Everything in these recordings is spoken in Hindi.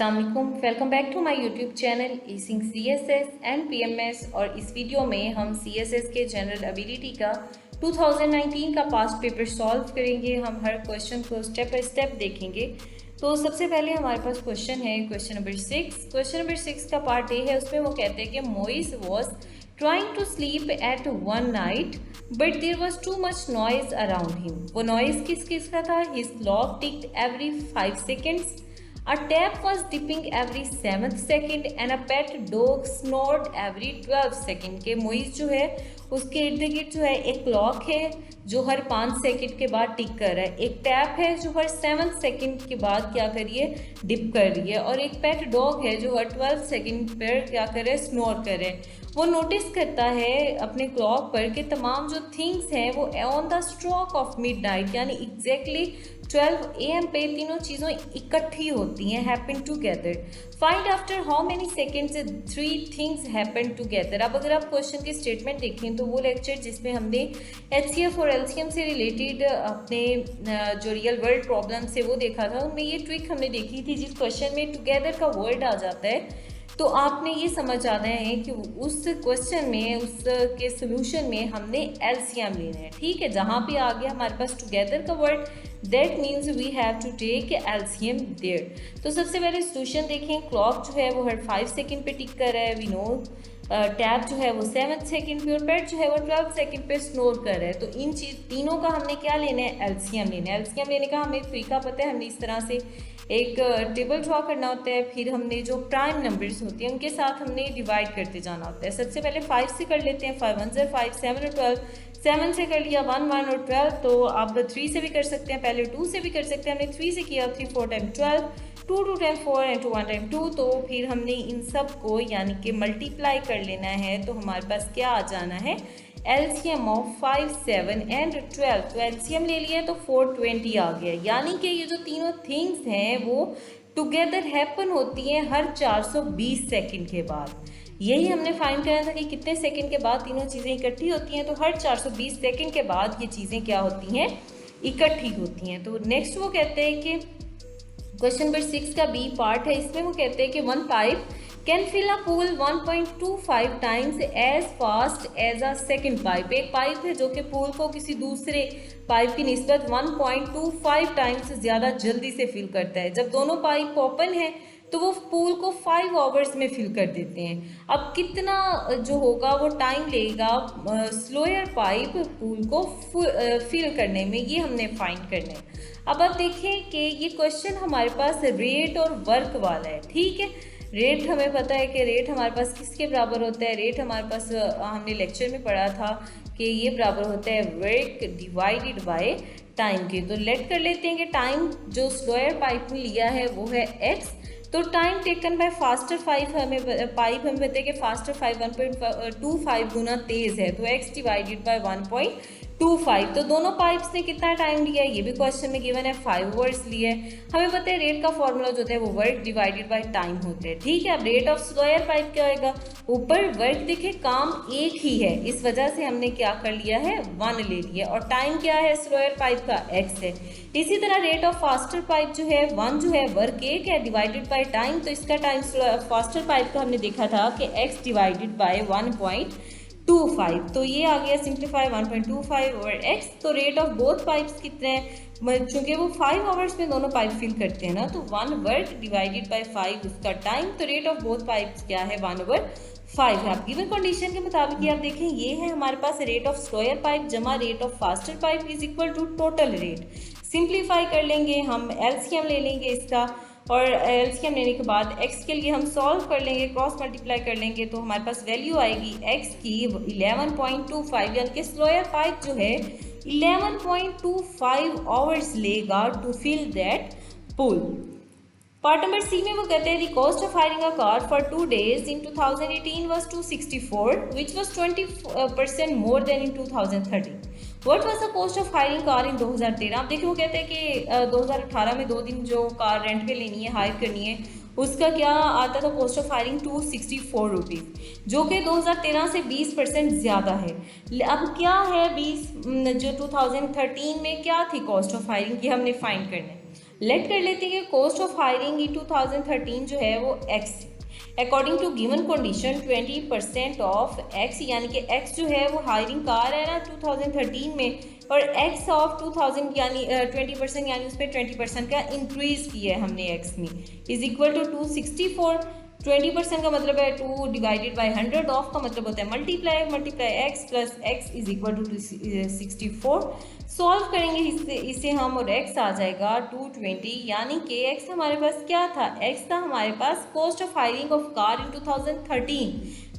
अस्सलाम वालेकुम, welcome back to my YouTube channel easing CSS and PMS. और इस वीडियो में हम सीएसएस के जनरल एबिलिटी का 2019 का पास्ट पेपर सॉल्व करेंगे। हम हर क्वेश्चन को स्टेप बाय स्टेप देखेंगे। तो सबसे पहले हमारे पास क्वेश्चन है क्वेश्चन नंबर 6। क्वेश्चन नंबर 6 का पार्ट ए है, उसमें वो कहते हैं कि Moiz was trying to sleep at one night but there was too much noise around him. वो नॉइज किस किस का था? His clock ticked every 5 seconds, a tap was dipping every 7th second and a pet dog snored every 12 second। के मोइस जो है उसके इर्द गिर्द जो है एक क्लॉक है जो हर 5 सेकंड के बाद टिक कर रहा है, एक टैप है जो हर 7 सेकंड के बाद क्या करिए डिप कर रही है, और एक पेट डॉग है जो हर 12 सेकंड पर क्या कर रहा है स्नोर कर रहे हैं। वो नोटिस करता है अपने क्लॉक पर कि तमाम जो थिंग्स हैं वो on the stroke of midnight यानी एग्जैक्टली 12 AM पे तीनों चीज़ों इकट्ठी होती हैं, happen together. Find after how many seconds 3 things happen together. अब अगर आप क्वेश्चन की स्टेटमेंट देखें तो वो लेक्चर जिसमें हमने HCF और LCM से रिलेटेड अपने जो रियल वर्ल्ड प्रॉब्लम से वो देखा था, उनमें ये ट्रिक हमने देखी थी। जिस क्वेश्चन में टुगेदर का वर्ड आ जाता है तो आपने ये समझ आना है कि उस क्वेश्चन में उसके सोल्यूशन में हमने LCM लेना है। ठीक है, जहाँ पे आ गया हमारे पास टुगेदर का word, that means we have to take LCM there. तो सबसे पहले सोल्यूशन देखें। क्लॉक जो है वो हर 5 सेकंड पे टिक कर रहा है, वी नो। टैप जो है वो 7 सेकंड पे, और पेट जो है वो 12 सेकंड पे स्नोर कर रहा है। तो इन चीज तीनों का हमने क्या लेना है? LCM लेना है। LCM लेने का हमें तरीका पता है, हमने इस तरह से एक टेबल ड्रॉ करना होता है, फिर हमने जो प्राइम नंबर्स होती हैं उनके साथ हमने डिवाइड करते जाना होता है। सबसे पहले 5 से कर लेते हैं, 5 1 5, 7 और 12। 7 से कर लिया 1 1 और 12, तो आप 3 से भी कर सकते हैं, पहले 2 से भी कर सकते हैं। हमने 3 से किया, 3 4 टाइम 12, 2 2 टाइम 4 एंड 2 1 टाइम 2। तो फिर हमने इन सब को यानी कि मल्टीप्लाई कर लेना है। तो हमारे पास क्या आ जाना है? LCM of 5 7 and 12। तो LCM ले लिया तो 420 आ गया। यानी कि ये जो तीनों थिंग्स हैं वो टुगेदर हैपन होती हैं हर 420 सेकंड के बाद। यही हमने फाइंड करना था कि कितने सेकंड के बाद तीनों चीज़ें इकट्ठी होती हैं। तो हर 420 सेकंड के बाद ये चीज़ें क्या होती हैं? इकट्ठी होती हैं। तो नेक्स्ट वो कहते हैं कि क्वेश्चन नंबर 6 का बी पार्ट है, इसमें वो कहते हैं कि one pipe can fill a pool 1.25 times as fast as a second pipe. एक पाइप है जो कि पूल को किसी दूसरे पाइप की निस्बत 1.25 टाइम्स ज़्यादा जल्दी से फिल करता है। जब दोनों पाइप ओपन है तो वो पूल को 5 आवर्स में फिल कर देते हैं। अब कितना जो होगा वो टाइम लेगा स्लोअर पाइप पूल को फिल करने में, ये हमने फाइंड करना है। अब आप देखें कि ये क्वेश्चन हमारे पास रेट और वर्क वाला है। ठीक है, रेट हमें पता है कि रेट हमारे पास किसके बराबर होता है? रेट हमारे पास हमने लेक्चर में पढ़ा था कि ये बराबर होता है वर्क डिवाइडेड बाय टाइम के। तो लेट कर लेते हैं कि टाइम जो स्लोअर पाइप ने लिया है वो है x। तो time taken by faster pipe हमें पता है कि फास्टर 1.25 गुना तेज है, तो x डिवाइडेड बाय 1.25। तो दोनों पाइप्स ने कितना टाइम लिया है? ये भी क्वेश्चन में गिवन है, 5 आवर्स लिए है। हमें पता है रेट का फॉर्मूला जो होता है वो वर्क डिवाइडेड बाय टाइम होता है। ठीक है, अब रेट ऑफ स्लोअर पाइप क्या होगा? ऊपर वर्क देखे काम एक ही है, इस वजह से हमने क्या कर लिया है? 1 ले लिया, और टाइम क्या है स्लोअर पाइप का? x है। इसी तरह रेट ऑफ फास्टर पाइप जो है 1 जो है वर्क 1 है डिवाइडेड बाय टाइम, तो इसका टाइम फास्टर पाइप का हमने देखा था कि x डिवाइडेड बाय 1.25। तो ये आ गया सिंप्लीफाई 1.25 और x। तो रेट ऑफ बोथ पाइप्स कितने हैं? चूंकि वो 5 आवर्स में दोनों पाइप फिल करते हैं ना, तो 1 वर्क डिवाइडेड बाय 5 उसका टाइम। तो रेट ऑफ बोथ पाइप्स क्या है? 1/5 है। आप गिवन कंडीशन के मुताबिक ये आप देखें, ये है हमारे पास रेट ऑफ स्लोअर पाइप जमा rate of faster pipe is equal to total rate. Simplify कर लेंगे, हम LCM ले लेंगे इसका, और LCM लेने के बाद x के लिए हम सॉल्व कर लेंगे, क्रॉस मल्टीप्लाई कर लेंगे, तो हमारे पास वैल्यू आएगी x की 11.25। यानी कि स्लोअर पाइप जो है 11.25 आवर्स लेगा to fill that pool. Part number C में वो कहते हैं the cost of hiring a car for 2 days in 2018 was 264 which was 20% more than in 2013. What was the cost of hiring car in 2013? आप देखिए वो कहते हैं कि 2018 में 2 दिन जो कार रेंट पे लेनी है, हायर करनी है, उसका क्या आता था? कॉस्ट ऑफ हायरिंग 264 रुपीज़, जो कि 2013 से 20% ज़्यादा है। अब क्या है 20 जो 2013 में क्या थी कॉस्ट ऑफ हायरिंग, ये हमने फाइंड करना है। लेट कर लेते हैं कि कॉस्ट ऑफ हायरिंग इन 2013 जो है वो x according to given condition 20% of x, यानी कि x जो है वो हायरिंग का आ रहा है ना 2013 में, और x ऑफ 2000 यानी 20% यानी उस पर 20% का इंक्रीज किया है हमने x में, इज इक्वल टू 264। 20% का मतलब है 2 डिवाइडेड बाई 100, ऑफ का मतलब होता है multiply x plus x is equal to 264। Solve करेंगे इसे हम और x आ जाएगा 220, यानी कि x हमारे पास क्या था, x था हमारे पास cost of hiring of car in 2013।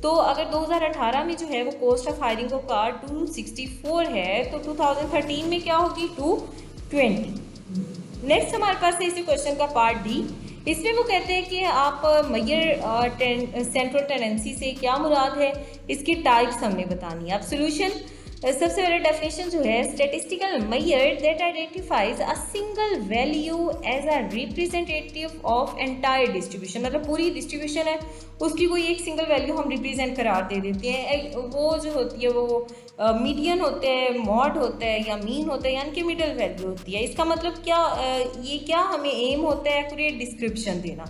तो अगर 2018 में जो है वो cost of hiring of car 264 है, तो 2013 में क्या होगी 220। नेक्स्ट हमारे पास है इसी क्वेश्चन का पार्ट डी। इसमें वो कहते हैं कि आप मैयर सेंट्रल टेनेंसी से क्या मुराद है, इसकी टाइप्स हमने बतानी है। अब सोल्यूशन, सबसे पहले डेफिनेशन जो है, statistical measure that identifies a single value as a representative of entire distribution, मतलब पूरी डिस्ट्रीब्यूशन है उसकी कोई एक सिंगल वैल्यू हम रिप्रेजेंट करार दे देते हैं। वो जो होती है वो मीडियन होते हैं, मॉड होता है या मीन होता है, यानी कि मिडल वैल्यू होती है। इसका मतलब क्या, ये क्या हमें एम होता है एक्यूरेट डिस्क्रिप्शन देना।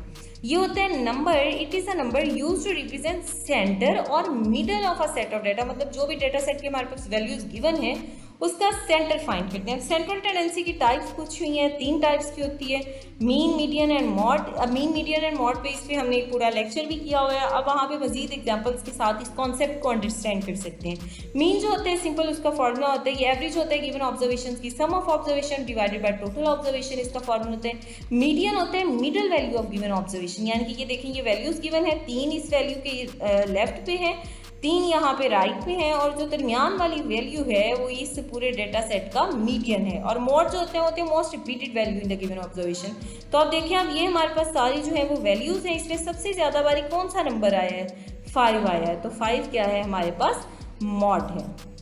ये होता है number, it is a number use to represent centre और middle of a set of data, मतलब जो भी डाटा सेट के हमारे पास वैल्यूज गिवन है उसका सेंटर फाइंड करते हैं। सेंट्रल टेंडेंसी की टाइप्स पूछी हुई हैं, 3 टाइप्स की होती है, मीन, मीडियन एंड मॉड। अब मीन, मीडियन एंड मॉड पे इस पर हमने एक पूरा लेक्चर भी किया हुआ है। अब वहाँ पे मजीद एग्जांपल्स के साथ इस कॉन्सेप्ट को अंडरस्टैंड कर सकते हैं। मीन जो होते हैं सिंपल, उसका फॉर्मूला होता है, ये एवरेज होता है गिवन ऑब्जर्वेशन की sum of observation divided by total observation, इसका फॉर्मूला होता है। मीडियन होता है middle value of given observation, यानी कि ये देखेंगे वैल्यूज गिवन है, 3 इस वैल्यू के लेफ्ट पे है, 3 यहाँ पे राइट में है, और जो दरमियान वाली वैल्यू है वो इस पूरे डेटा सेट का मीडियन है। और मोड जो होते हैं most repeated value in the given observation. तो अब देखिए, अब ये हमारे पास सारी जो है वो वैल्यूज हैं, इसमें सबसे ज़्यादा बारी कौन सा नंबर आया है, 5 आया है। तो 5 क्या है हमारे पास, मॉड है।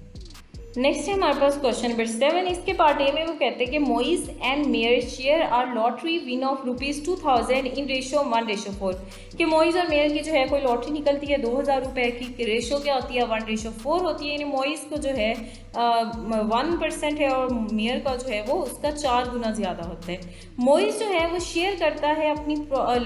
नेक्स्ट है हमारे पास क्वेश्चन नंबर 7। इसके पार्ट ए में वो कहते हैं कि Moiz and Mayer share our lottery win of ₹2000 in ratio 1:4, कि मोइज और मेयर की जो है कोई लॉटरी निकलती है 2000 रुपये की, रेशो क्या होती है 1:4 होती है, यानी मोइज को जो है 1% है और मेयर का जो है वो उसका 4 गुना ज़्यादा होता है। मोइज जो है वो शेयर करता है अपनी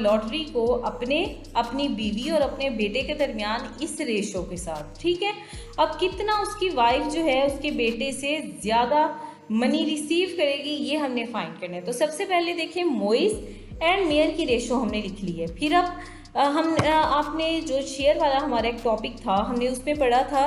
लॉटरी को अपनी बीवी और अपने बेटे के दरमियान इस रेशो के साथ, ठीक है। अब कितना उसकी वाइफ जो है उसके बेटे से ज़्यादा मनी रिसीव करेगी, ये हमने फाइंड करना है। तो सबसे पहले देखिए, मोइज एंड मेयर की रेशो हमने लिख ली है। फिर अब आपने जो शेयर वाला हमारा एक टॉपिक था, हमने उसमें पढ़ा था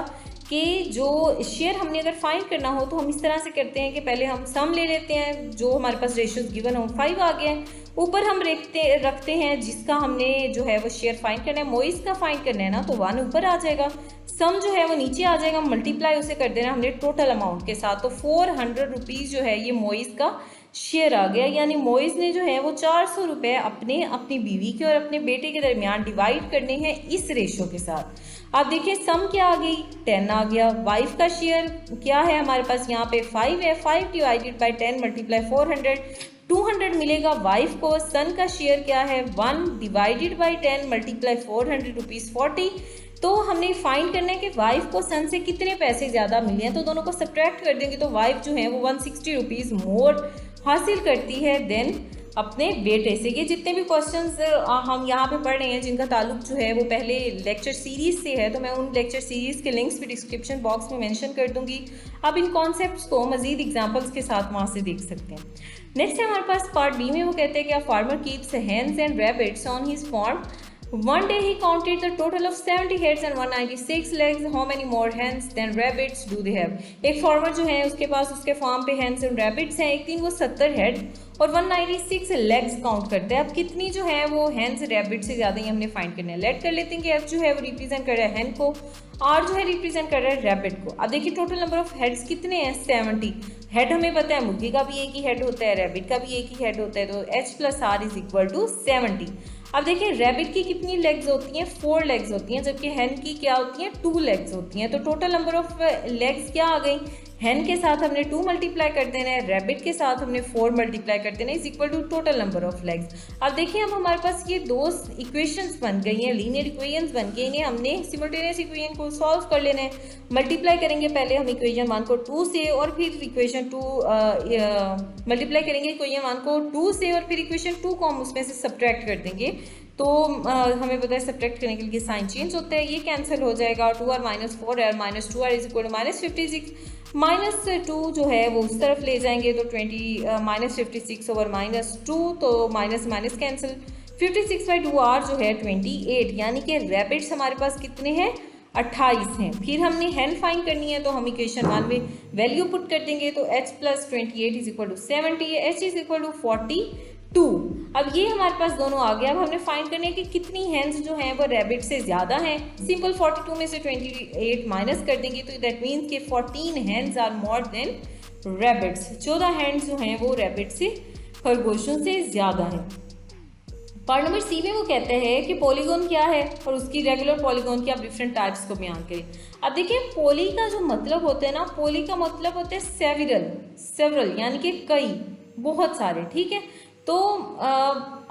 कि जो शेयर हमने अगर फाइंड करना हो तो हम इस तरह से करते हैं कि पहले हम सम ले लेते हैं, जो हमारे पास रेशियोज गिवन हो 5 आ गए हैं, ऊपर हम रखते हैं जिसका हमने जो है वो शेयर फाइंड करना है। मोइज का फाइंड करना है ना, तो 1 ऊपर आ जाएगा, सम जो है वो नीचे आ जाएगा, मल्टीप्लाई उसे कर देना हमने टोटल अमाउंट के साथ। तो 400 रुपीज़ जो है ये मोइज का शेयर आ गया, यानी मोइज ने जो है वो 400 रुपये अपनी बीवी के और अपने बेटे के दरमियान डिवाइड करने हैं इस रेशो के साथ। अब देखिए, सम क्या आ गई, 10 आ गया। वाइफ का शेयर क्या है हमारे पास, यहाँ पे 5 है, 5 डिवाइडेड बाई 10 मल्टीप्लाई 400, 200 मिलेगा वाइफ को। सन का शेयर क्या है, 1 डिवाइडेड बाई 10 मल्टीप्लाई 400 रुपीज़ 40। तो हमने फाइंड करना है कि वाइफ को सन से कितने पैसे ज़्यादा मिले हैं, तो दोनों को सब्ट्रैक्ट कर देंगे तो वाइफ जो है वो 160 रुपीज़ मोर हासिल करती है देन अपने बेटे से। ये जितने भी क्वेश्चंस हम यहाँ पे पढ़ रहे हैं जिनका ताल्लुक जो है वो पहले लेक्चर सीरीज़ से है, तो मैं उन लेक्चर सीरीज़ के लिंक्स भी डिस्क्रिप्शन बॉक्स में मेंशन कर दूंगी। अब इन कॉन्सेप्ट्स को मजीद एग्जांपल्स के साथ वहाँ से देख सकते हैं। नेक्स्ट है हमारे पास पार्ट बी में वो कहते हैं कि a farmer keeps hens and rabbits on his farm. One day he counted the total of 70 heads and 196 legs. How many more hens than rabbits do they have? एक फार्मर जो है उसके पास उसके फार्म पे hens and rabbits हैं, एक दिन वो 70 हेड और 196 लेग्स काउंट करते हैं। अब कितनी जो है वो hens rabbit से ज़्यादा ही हमने फाइंड करना है। लेट कर लेते हैं कि F जो है वो रिप्रेजेंट कर रहा है hen को, R जो है रिप्रेजेंट कर रहा है रैबिट को। अब देखिए टोटल नंबर ऑफ हेड्स कितने हैं, 70। हेड हमें पता है मुर्गी का भी एक ही हेड होता है, रैबिट का भी एक ही हेड होता है, तो H + R is equal to 70। अब देखिए रैबिट की कितनी लेग्स होती हैं, 4 लेग्स होती हैं, जबकि हैन की क्या होती हैं, 2 लेग्स होती हैं। तो टोटल नंबर ऑफ लेग्स क्या आ गई, हैन के साथ हमने 2 मल्टीप्लाई कर देना है, रैबिट के साथ हमने 4 मल्टीप्लाई कर देना है, is equal to total number of legs. अब देखिए अब हमारे पास ये दो इक्वेशंस बन गई हैं, लीनियर इक्वेशंस बन गई हैं, हमने सिमल्टेनियस इक्वेशन को सॉल्व कर लेना है। मल्टीप्लाई करेंगे पहले हम इक्वेशन 1 को 2 से और फिर इक्वेशन 2 मल्टीप्लाई करेंगे इक्वेशन 1 को 2 से और फिर इक्वेशन 2 को हम उसमें से सब्ट्रैक्ट कर देंगे। तो हमें पता है सब्ट्रैक्ट करने के लिए साइन चेंज होता है, ये कैंसिल हो जाएगा। 2r minus 4r minus 2r is equal to minus 56, minus 2 जो है वो उस तरफ ले जाएंगे तो माइनस 56 ओवर माइनस 2, तो माइनस माइनस कैंसिल, 56/2r जो है 28, यानी कि रैबिट्स हमारे पास कितने हैं 28 हैं। फिर हमने हैन फाइंड करनी है तो हम इक्वेशन 1 में वैल्यू पुट कर देंगे, तो h plus 28 is equal to 70, h is equal to 42। अब ये हमारे पास दोनों आ गया। अब हमने फाइंड करनी है कि कितनी हैंड्स जो हैं वो रैबिट से ज़्यादा हैं। सिंपल 42 में से 28 माइनस कर देंगे तो दैट मीन्स कि 14 hands are more than rabbits, 14 hands जो हैं वो रैबिट से, खरगोशों से ज़्यादा हैं। पार्ट नंबर सी में वो कहते हैं कि पॉलीगॉन क्या है और उसकी रेगुलर पॉलीगॉन की आप डिफरेंट टाइप्स को बयान करें। अब देखिए पॉली का जो मतलब होता है ना, पॉली का मतलब होता है सेवरल यानी कि कई, बहुत सारे, ठीक है। तो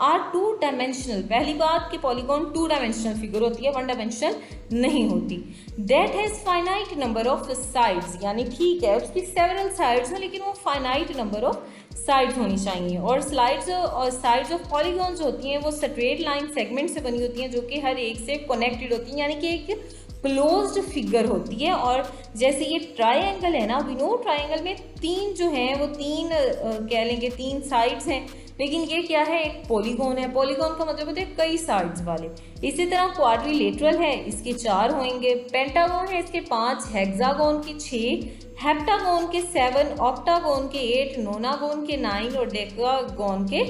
आर 2 डायमेंशनल, पहली बात कि पॉलीगॉन 2 डायमेंशनल फिगर होती है, 1 डायमेंशनल नहीं होती। That has finite number of sides, यानी ठीक है उसकी सेवरल साइड्स हैं लेकिन वो फाइनाइट नंबर ऑफ साइड्स होनी चाहिए। और साइड्स ऑफ पॉलीगॉन्स होती हैं वो स्ट्रेट लाइन सेगमेंट से बनी होती हैं जो कि हर एक से कनेक्टेड होती हैं, यानी कि एक क्लोज्ड फिगर होती है। और जैसे ये ट्राइंगल है ना, वी नो ट्राइंगल में 3 जो हैं वो 3 कह लेंगे 3 साइड्स हैं, लेकिन ये क्या है एक पॉलीगॉन है। पॉलीगॉन का मतलब होता है कई साइड्स वाले। इसी तरह क्वाड्रिलेटरल है, इसके 4 होंगे। पेंटागन है, इसके 5, हेक्सागोन के 6, हेप्टागोन के 7, ऑक्टागोन के 8, नोनागोन के 9 और डेकागोन के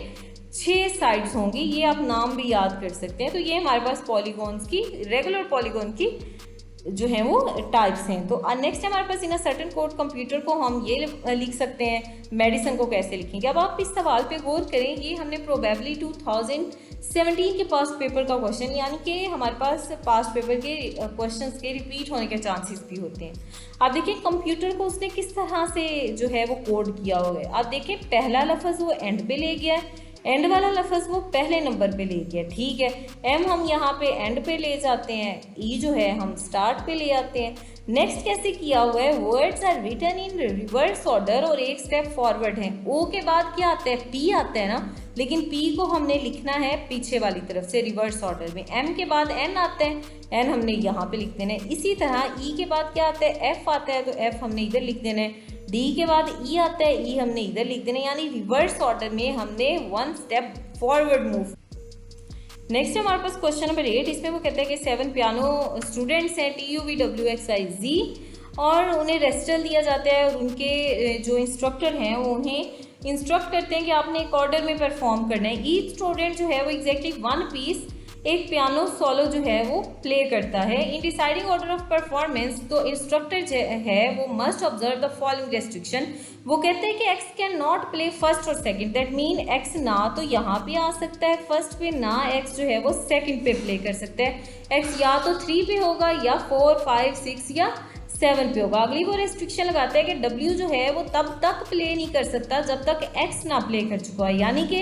6 साइड्स होंगी। ये आप नाम भी याद कर सकते हैं। तो ये हमारे पास पॉलीगॉन्स की, रेगुलर पॉलीगॉन की जो है वो टाइप्स हैं। तो नेक्स्ट हमारे पास इन सर्टेन कोड कंप्यूटर को हम ये लिख सकते हैं, मेडिसिन को कैसे लिखेंगे। अब आप इस सवाल पे गौर करें, ये हमने प्रोबेबली 2017 के पास्ट पेपर का क्वेश्चन, यानी कि हमारे पास पास्ट पेपर के क्वेश्चंस के रिपीट होने के चांसेस भी होते हैं। आप देखिए कंप्यूटर को उसने किस तरह से जो है वो कोड किया हुआ है। आप देखिए पहला लफ्ज़ वो एंड पे ले गया है, एंड वाला लफ्ज़ वो पहले नंबर पे ले गया, ठीक है। एम हम यहाँ पे एंड पे ले जाते हैं, ई जो है हम स्टार्ट पे ले आते हैं। नेक्स्ट कैसे किया हुआ है, words are written in reverse order और एक स्टेप फॉरवर्ड है। ओ के बाद क्या आता है, पी आता है ना, लेकिन पी को हमने लिखना है पीछे वाली तरफ से रिवर्स ऑर्डर में। एम के बाद एन आता है, एन हमने यहाँ पे लिख देना है। इसी तरह ई के बाद क्या आता है, एफ आता है, तो एफ हमने इधर लिख देना है। डी के बाद ई आता है, ई हमने इधर लिख देना है, यानी रिवर्स ऑर्डर में हमने 1 स्टेप फॉरवर्ड मूव। नेक्स्ट हमारे पास क्वेश्चन नंबर 8, इसमें वो कहते हैं कि 7 पियानो स्टूडेंट्स हैं TUVWXIZ और उन्हें रेसिटल दिया जाता है और उनके जो इंस्ट्रक्टर हैं वो उन्हें इंस्ट्रक्ट करते हैं कि आपने एक ऑर्डर में परफॉर्म करना है। ईच स्टूडेंट जो है वो एग्जैक्टली 1 पीस एक पियानो सोलो जो है वो प्ले करता है। In deciding order of performance तो इंस्ट्रक्टर जो है वो must observe the following restriction. वो कहते हैं कि x can not play first और सेकंड, दैट मीन एक्स ना तो यहाँ पे आ सकता है फर्स्ट पे, ना एक्स जो है वो सेकंड पे प्ले कर सकता है। एक्स या तो 3 पे होगा या 4, 5, 6 या 7 पे होगा। अगली वो रेस्ट्रिक्शन लगाता है कि डब्ल्यू जो है वो तब तक प्ले नहीं कर सकता जब तक एक्स ना प्ले कर चुका है, यानी कि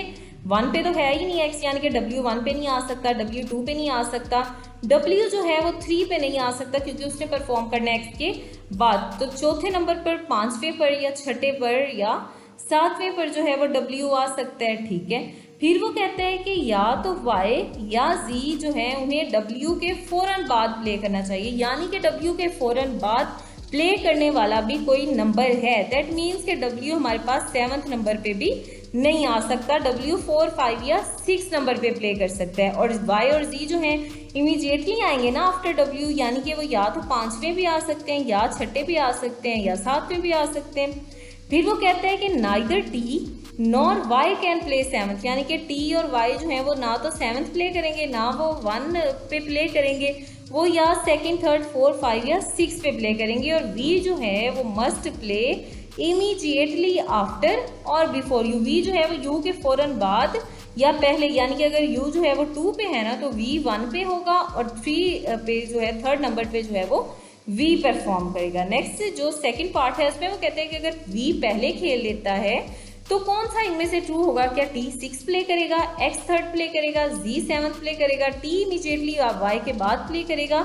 1 पे तो है ही नहीं एक्स, यानी कि W 1 पे नहीं आ सकता, W 2 पे नहीं आ सकता, W जो है वो 3 पे नहीं आ सकता क्योंकि उसने परफॉर्म करना है एक्स के बाद। तो चौथे नंबर पर, 5वें पर या 6ठे पर या 7वें पर जो है वो W आ सकता है, ठीक है। फिर वो कहते हैं कि या तो Y या Z जो है उन्हें W के फ़ौरन बाद प्ले करना चाहिए, यानी कि W के फ़ौरन बाद प्ले करने वाला भी कोई नंबर है। दैट मीन्स कि W हमारे पास 7th नंबर पे भी नहीं आ सकता, W 4, 5 या 6 नंबर पे प्ले कर सकता है। और Y और Z जो हैं इमीडिएटली आएंगे ना आफ्टर W, यानी कि वो या तो 5वें भी आ सकते हैं या 6ठे भी आ सकते हैं या 7वें भी आ सकते हैं। फिर वो कहते हैं कि neither T nor Y can play 7th, यानी कि T और Y जो हैं वो ना तो 7th प्ले करेंगे ना वो 1 पे प्ले करेंगे, वो या 2nd, 3rd, 4, 5 या 6 पे प्ले करेंगे। और V जो है वो मस्ट प्ले इमीडिएटली आफ्टर और बिफोर U। V जो है वो U के फ़ौरन बाद या पहले, यानी कि अगर U जो है वो 2 पे है ना तो V 1 पे होगा और 3 पे जो है 3rd नंबर पे जो है वो वी परफॉर्म करेगा। नेक्स्ट जो सेकंड पार्ट है उसमें वो कहते हैं कि अगर वी पहले खेल लेता है तो कौन सा इनमें से ट्रू होगा, क्या टी 6 प्ले करेगा, एक्स थर्ड प्ले करेगा, जी 7 प्ले करेगा, टी इमीडिएटली वाई के बाद प्ले करेगा,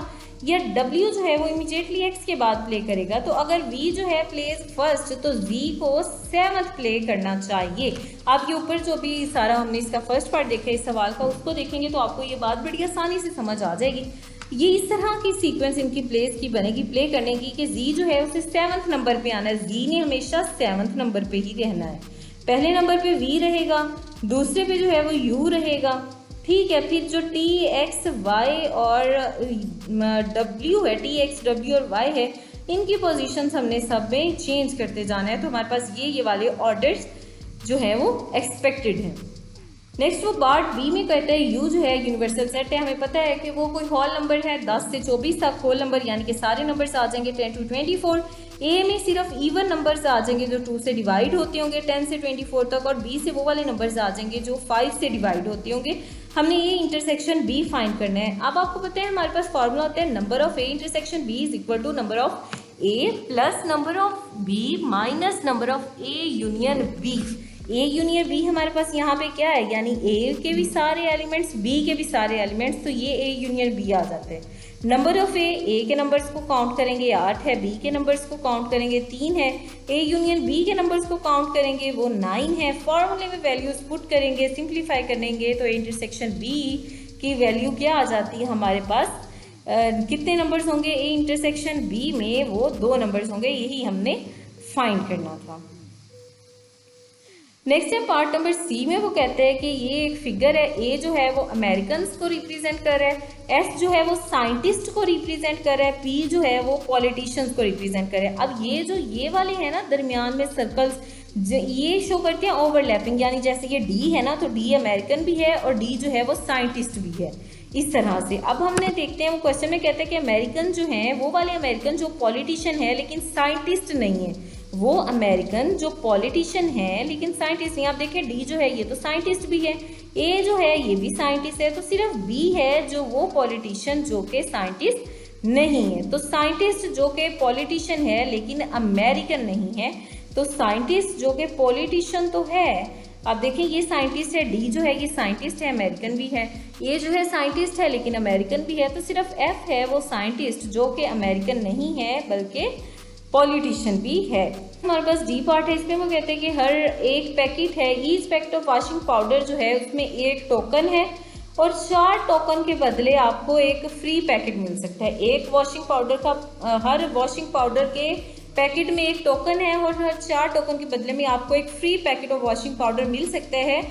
या डब्ल्यू जो है वो इमीडिएटली एक्स के बाद प्ले करेगा। तो अगर वी जो है प्लेज फर्स्ट तो जी को 7th प्ले करना चाहिए। आप ये ऊपर जो भी सारा हमने इसका फर्स्ट पार्ट देखा है इस सवाल का उसको देखेंगे तो आपको ये बात बड़ी आसानी से समझ आ जाएगी। ये इस तरह की सीक्वेंस इनकी प्लेस की बनेगी प्ले करने की कि जी जो है उसे 7th नंबर पे आना है। जी ने हमेशा 7th नंबर पे ही रहना है। पहले नंबर पे वी रहेगा, दूसरे पे जो है वो यू रहेगा, ठीक है। फिर जो टी एक्स वाई और डब्ल्यू है, टी एक्स डब्ल्यू और वाई है, इनकी पोजीशन हमने सब में चेंज करते जाना है। तो हमारे पास ये वाले ऑर्डर्स जो है वो एक्सपेक्टेड हैं। नेक्स्ट वो पार्ट बी में कहते हैं यू जो है यूनिवर्सल सेट है। हमें पता है कि वो कोई होल नंबर है 10 से 24 तक होल नंबर, यानी कि सारे नंबर्स आ जाएंगे 10 to 24। ए में सिर्फ इवन नंबर्स आ जाएंगे जो 2 से डिवाइड होते होंगे 10 से 24 तक, और बी से वो वाले नंबर्स आ जाएंगे जो 5 से डिवाइड होते होंगे। हमने ये इंटरसेक्शन बी फाइंड करना है। अब आपको पता है हमारे पास फॉर्मूला होता है number of A intersection B is equal to number of A plus number of B minus number of A union B. A union B हमारे पास यहाँ पे क्या है, यानी ए के भी सारे एलिमेंट्स बी के भी सारे एलिमेंट्स, तो ये ए यूनियन बी आ जाते हैं। नंबर ऑफ ए के नंबर्स को काउंट करेंगे 8 है, बी के नंबर्स को काउंट करेंगे 3 है, ए यूनियन बी के नंबर्स को काउंट करेंगे वो 9 है। फॉर्मूले में वैल्यूज पुट करेंगे, सिंप्लीफाई करेंगे तो इंटरसेक्शन बी की वैल्यू क्या आ जाती है हमारे पास, कितने नंबर्स होंगे ए इंटरसेक्शन बी में, वो 2 नंबर्स होंगे। यही हमने फाइंड करना था। नेक्स्ट है पार्ट नंबर सी में वो कहते हैं कि ये एक फिगर है, ए जो है वो अमेरिकन को रिप्रेजेंट कर रहा है, एस जो है वो साइंटिस्ट को रिप्रेजेंट कर रहा है, पी जो है वो पॉलिटिशियंस को रिप्रेजेंट कर रहा है। अब ये जो ये वाले हैं ना दरमियान में सर्कल्स, ये शो करते हैं ओवरलैपिंग, यानी जैसे ये डी है ना तो डी अमेरिकन भी है और डी जो है वो साइंटिस्ट भी है, इस तरह से। अब हमने देखते हैं वो क्वेश्चन में कहते हैं कि अमेरिकन जो हैं वो वाले अमेरिकन जो पॉलिटिशियन है लेकिन साइंटिस्ट नहीं है, वो अमेरिकन जो पॉलिटिशियन है लेकिन साइंटिस्ट नहीं। आप देखें डी जो है ये तो साइंटिस्ट भी है, ए जो है ये भी साइंटिस्ट है, तो सिर्फ बी है जो वो पॉलिटिशियन जो कि साइंटिस्ट नहीं है। तो साइंटिस्ट जो कि पॉलिटिशियन है लेकिन अमेरिकन नहीं है, तो साइंटिस्ट जो कि पॉलिटिशियन तो है। अब देखिए ये साइंटिस्ट है, डी जो है ये साइंटिस्ट है अमेरिकन भी है, ये जो है साइंटिस्ट है लेकिन अमेरिकन भी है, तो सिर्फ एफ है वो साइंटिस्ट जो कि अमेरिकन नहीं है बल्कि पॉलिटिशियन भी है। हमारे पास डी पार्ट है, इसमें वो कहते हैं कि हर एक पैकेट है, each packet of washing powder जो है उसमें 1 टोकन है और 4 टोकन के बदले आपको एक फ्री पैकेट मिल सकता है। एक वॉशिंग पाउडर का हर वॉशिंग पाउडर के पैकेट में 1 टोकन है और हर 4 टोकन के बदले में आपको एक free packet of washing powder मिल सकता है।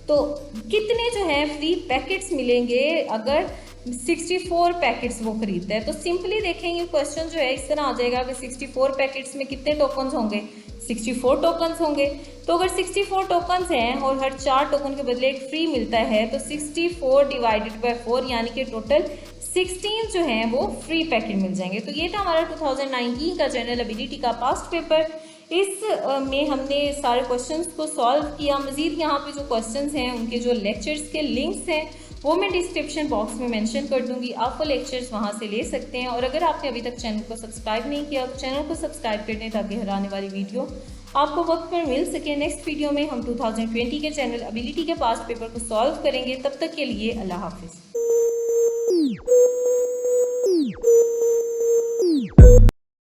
तो कितने जो है फ्री पैकेट्स मिलेंगे अगर 64 पैकेट्स वो खरीदता है? तो सिंपली देखेंगे क्वेश्चन जो है इस तरह आ जाएगा कि 64 पैकेट्स में कितने टोकन्स होंगे, 64 टोकन्स होंगे। तो अगर 64 टोकन्स हैं और हर 4 टोकन के बदले एक फ्री मिलता है तो 64 डिवाइडेड बाय 4 यानी कि टोटल 16 जो हैं वो फ्री पैकेट मिल जाएंगे। तो ये था हमारा 2019 का जनरल एबिलिटी का पास्ट पेपर। इस में हमने सारे क्वेश्चंस को सॉल्व किया। मज़ीद यहाँ पे जो क्वेश्चंस हैं उनके जो लेक्चर्स के लिंक्स हैं वो मैं डिस्क्रिप्शन बॉक्स में मेंशन कर दूंगी, आप वो लेक्चर्स वहाँ से ले सकते हैं। और अगर आपने अभी तक चैनल को सब्सक्राइब नहीं किया तो चैनल को सब्सक्राइब कर दें ताकि हर आने वाली वीडियो आपको वक्त पर मिल सके। नेक्स्ट वीडियो में हम 2020 के जनरल एबिलिटी के पास्ट पेपर को सॉल्व करेंगे। तब तक के लिए अल्लाह हाफिज़।